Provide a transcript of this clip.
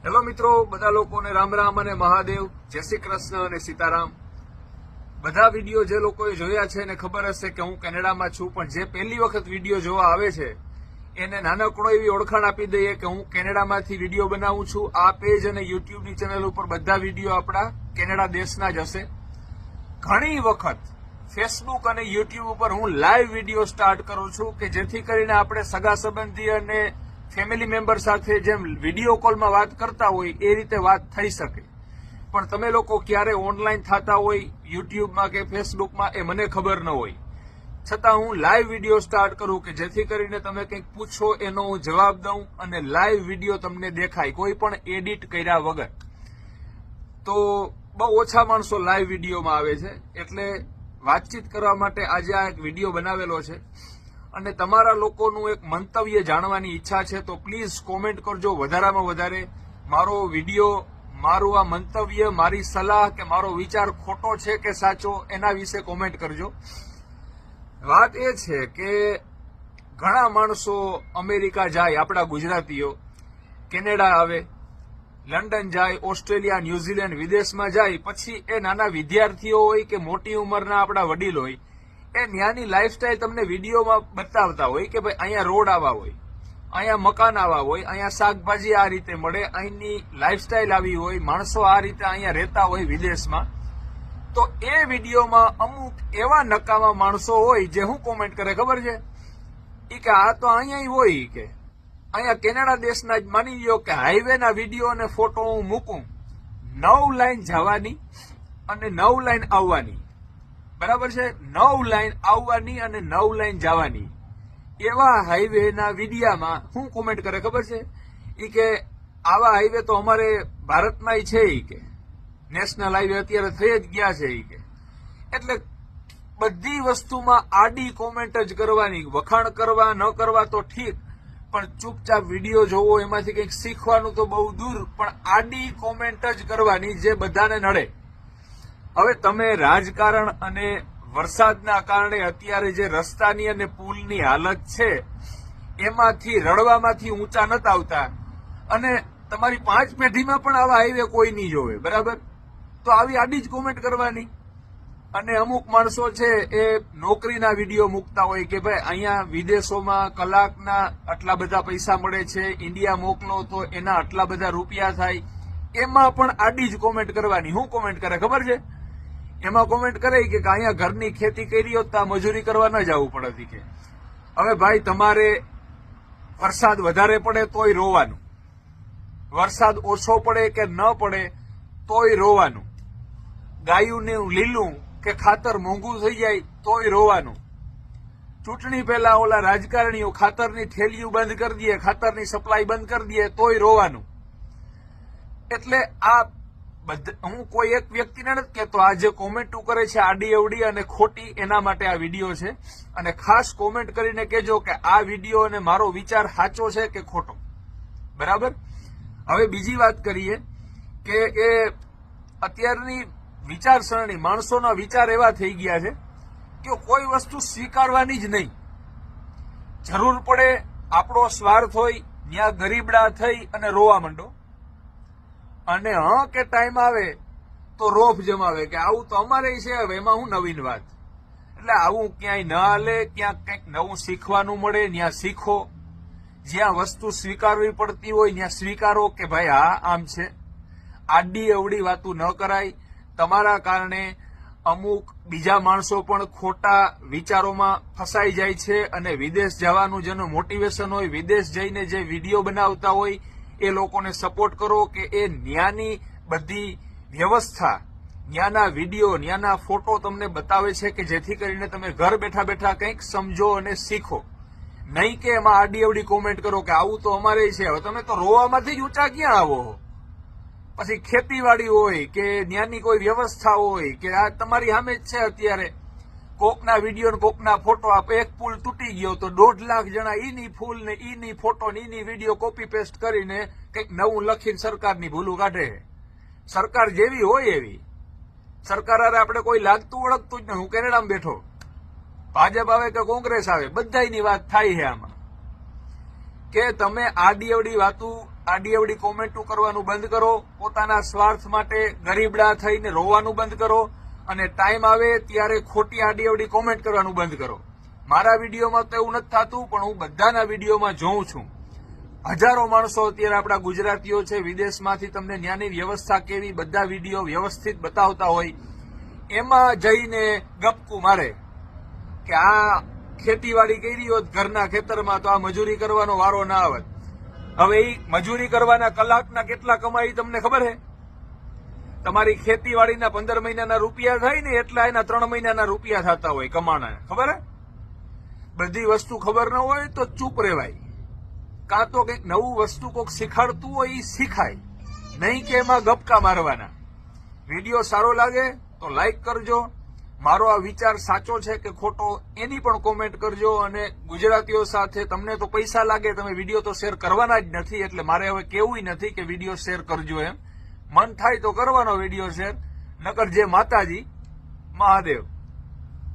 Hello મિત્રો, બધા લોકોને રામ રામ અને મહાદેવ, જય શ્રી કૃષ્ણ અને સીતારામ। બધા વિડીયો જે લોકોએ જોયા છે એને ખબર હશે કે હું કેનેડામાં છું, પણ જે પહેલી વખત વિડીયો જોવા આવે છે એને નાનકડો એવી ઓળખાણ આપી દઈએ કે હું કેનેડામાંથી વિડીયો બનાવું છું। આ પેજ અને યુટ્યુબની ચેનલ ઉપર બધા વિડીયો આપણા કેનેડા દેશના જ હશે। ઘણી વખત ફેસબુક અને યુટ્યુબ ઉપર હું લાઈવ વિડીયો સ્ટાર્ટ કરું છું કે જેથી કરીને આપણે સગા સંબંધી અને ફેમિલી મેમ્બર સાથે જેમ વિડીયો કોલમાં વાત કરતા હોય એ રીતે વાત થઈ શકે, પણ તમે લોકો ક્યારે ઓનલાઈન થતા હોય યુટ્યુબમાં કે ફેસબુકમાં એ મને ખબર ન હોય, છતાં હું લાઈવ વિડીયો સ્ટાર્ટ કરું કે જેથી કરીને તમે કંઈક પૂછો એનો હું જવાબ દઉં અને લાઈવ વિડીયો તમને દેખાય, કોઈ પણ એડિટ કર્યા વગર। તો બહુ ઓછા માણસો લાઈવ વિડીયોમાં આવે છે, એટલે વાતચીત કરવા માટે આજે આ એક વિડીયો બનાવેલો છે અને તમારા લોકોનું એક મંતવ્ય જાણવાની ઈચ્છા છે, તો પ્લીઝ કોમેન્ટ કરજો વધારામાં વધારે। મારો વિડીયો, મારું આ મંતવ્ય, મારી સલાહ કે મારો વિચાર ખોટો છે કે સાચો એના વિશે કોમેન્ટ કરજો। વાત એ છે કે ઘણા માણસો અમેરિકા જાય, આપણા ગુજરાતીઓ કેનેડા આવે, લંડન જાય, ઓસ્ટ્રેલિયા, ન્યુઝીલેન્ડ, વિદેશમાં જાય, પછી એ નાના વિદ્યાર્થીઓ હોય કે મોટી ઉંમરના આપણા વડીલ હોય, એ ત્યાંની લાઈફસ્ટાઈલ તમને વિડીયોમાં બતાવતા હોય કે ભાઈ અહીંયા રોડ આવા હોય, અહીંયા મકાન આવા હોય, અહીંયા શાકભાજી આ રીતે મળે, અહીંની લાઈફસ્ટાઈલ આવી હોય, માણસો આ રીતે અહીંયા રહેતા હોય વિદેશમાં। તો એ વિડીયોમાં અમુક એવા નકામા માણસો હોય જે હું કોમેન્ટ કરે ખબર છે, એ કે આ તો અહીંયા હોય, કે અહીંયા કેનેડા દેશના જ માની લ્યો કે હાઈવેના વિડીયો અને ફોટો હું મૂકું, 9 લાઈન જવાની અને 9 લાઈન આવવાની, બરાબર છે, 9 લાઈન આવવાની અને 9 લાઈન જવાની, એવા હાઈવેના વિડીયામાં હું કોમેન્ટ કરે ખબર છે, એ કે આવા હાઈવે તો અમારે ભારતમાં છે, એ કે નેશનલ હાઈવે અત્યારે થઈ જ ગયા છે, એ કે એટલે બધી વસ્તુમાં આડી કોમેન્ટ જ કરવાની, વખાણ કરવા ન કરવા તો ઠીક, પણ ચૂપચાપ વિડીયો જોવો, એમાંથી કંઈક શીખવાનું તો બહુ દૂર, પણ આડી કોમેન્ટ જ કરવાની જે બધાને નડે। હવે તમે રાજકારણ અને વરસાદના કારણે અત્યારે જે રસ્તાની અને પુલની હાલત છે એમાંથી રડવામાંથી ઊંચા નથી આવતા, અને તમારી 5 પેઢીમાં પણ આવા હાઈવે કોઈ નહીં જોવે, બરાબર? તો આવી આડી જ કોમેન્ટ કરવાની। અને અમુક માણસો છે એ નોકરીના વિડીયો મૂકતા હોય કે ભાઈ અહીંયા વિદેશોમાં કલાકના આટલા બધા પૈસા મળે છે, ઇન્ડિયા મોકલો તો એના આટલા બધા રૂપિયા થાય, એમાં પણ આડી જ કોમેન્ટ કરવાની। શું કોમેન્ટ કરે ખબર છે? એમાં કોમેન્ટ કરે કે અહીંયા ઘરની ખેતી કરી હોત તો આ મજૂરી કરવા ન જવું પડે કે હવે ભાઈ તમારે વરસાદ વધારે પડે તોય રોવાનું, વરસાદ ઓછો પડે કે ન પડે તોય રોવાનું, ગાયુંને લીલું કે ખાતર મોંઘું થઈ જાય તોય રોવાનું, ચૂંટણી પહેલા ઓલા રાજકારણીઓ ખાતરની થેલીઓ બંધ કરી દે, ખાતરની સપ્લાય બંધ કરી દે તોય રોવાનું। એટલે આ હું કોઈ એક વ્યક્તિને નથી કહેતો, આ જે કોમેન્ટો કરે છે આડી અવડી અને ખોટી, એના માટે આ વિડીયો છે, અને ખાસ કોમેન્ટ કરીને કહેજો કે આ વિડીયો અને મારો વિચાર સાચો છે કે ખોટો, બરાબર? હવે બીજી વાત કરીએ કે એ અત્યારની વિચારસરણી, માણસોના વિચાર એવા થઈ ગયા છે કે કોઈ વસ્તુ સ્વીકારવાની જ નહીં, જરૂર પડે આપણો સ્વાર્થ હોય ત્યાં ગરીબડા થઈ અને રોવા માંડો, અને કે ટાઈમ આવે તો રોફ જમાવે કે આવું તો અમારે છે, હવે એમાં હું નવીન વાત। એટલે આવું ક્યાંય ન હાલે, ક્યાંક કંઈક નવું શીખવાનું મળે ત્યાં શીખો, જ્યાં વસ્તુ સ્વીકારવી પડતી હોય ત્યાં સ્વીકારો કે ભાઈ હા આમ છે। આડી અવડી વાતો ન કરાય, તમારા કારણે અમુક બીજા માણસો પણ ખોટા વિચારોમાં ફસાઈ જાય છે, અને વિદેશ જવાનું જેનું મોટિવેશન હોય, વિદેશ જઈને જે વિડીયો બનાવતા હોય એ લોકોને સપોર્ટ કરો કે એ ન્યાની બધી વ્યવસ્થા, ન્યાના વિડીયો, ન્યાના ફોટો તમને બતાવે છે કે જેથી કરીને તમે ઘર બેઠા બેઠા કંઈક સમજો અને શીખો, નહીં કે એમાં આડી અવડી કોમેન્ટ કરો કે આવું તો અમારે છે। હવે તમે તો રોવામાંથી જ ઊંચા ક્યાં આવો? પછી ખેતીવાડી હોય કે ન્યાની કોઈ વ્યવસ્થા હોય કે આ તમારી સામે જ છે અત્યારે, કોકના વિડીયો ને કોકના ફોટો, આપે એક પુલ તૂટી ગયો તો 1.5 લાખ જણા ઈની ફૂલ ને ઈની ફોટો ને ઈની વિડીયો કોપી પેસ્ટ કરીને કંઈક નવું લખીને સરકારની ભૂલું કાઢે। સરકાર જેવી હોય એવી સરકાર હારે આપણે કોઈ લાગતું ઓળખતું જ નહીં। હું કેનેડામાં બેઠો, ભાજપ આવે કે કોંગ્રેસ આવે, બધાની વાત થાય છે આમાં કે તમે આડી અવડી વાતું આડીઅવડી કોમેન્ટો કરવાનું બંધ કરો, પોતાના સ્વાર્થ માટે ગરીબડા થઈને રોવાનું બંધ કરો અને ટાઈમ આવે ત્યારે ખોટી આડીઅવડી કોમેન્ટ કરવાનું બંધ કરો. મારા વિડીયોમાં તો એવું નથી થતું, પણ હું બધાના વિડીયોમાં જોઉં છું. હજારો માણસો અત્યારે આપણા ગુજરાતીઓ છે, વિદેશમાંથી તમને ન્યાની વ્યવસ્થા કેવી બધા વિડીયો વ્યવસ્થિત બતાવતા હોય, એમાં જઈને ગપકું મારે કે આ ખેતીવાડી કરી હોત ઘરના ખેતરમાં તો આ મજૂરી કરવાનો વારો ના આવત. હવે એ મજૂરી કરવાના કલાકના કેટલા કમાઈ તમને ખબર છે? તમારી ખેતીવાડીના 15 મહિનાના રૂપિયા થાય ને એટલા એના 3 મહિનાના રૂપિયા થતા હોય કમાણા. ખબર હે? બધી વસ્તુ ખબર ન હોય તો ચૂપ રહેવાય, કાં તો કંઈક નવું વસ્તુ કોઈક શીખાડતું હોય એ શીખાય, નહીં કે એમાં ગપકા મારવાના. વિડીયો સારો લાગે તો લાઈક કરજો. મારો આ વિચાર સાચો છે કે ખોટો એની પણ કોમેન્ટ કરજો. અને ગુજરાતીઓ સાથે તમને તો પૈસા લાગે, તમે વિડીયો તો શેર કરવાના જ નથી, એટલે મારે હવે કેવું નથી કે વિડીયો શેર કરજો એમ. મન થાય તો કરવાનો વિડીયો શેર, નકર જે માતાજી મહાદેવ.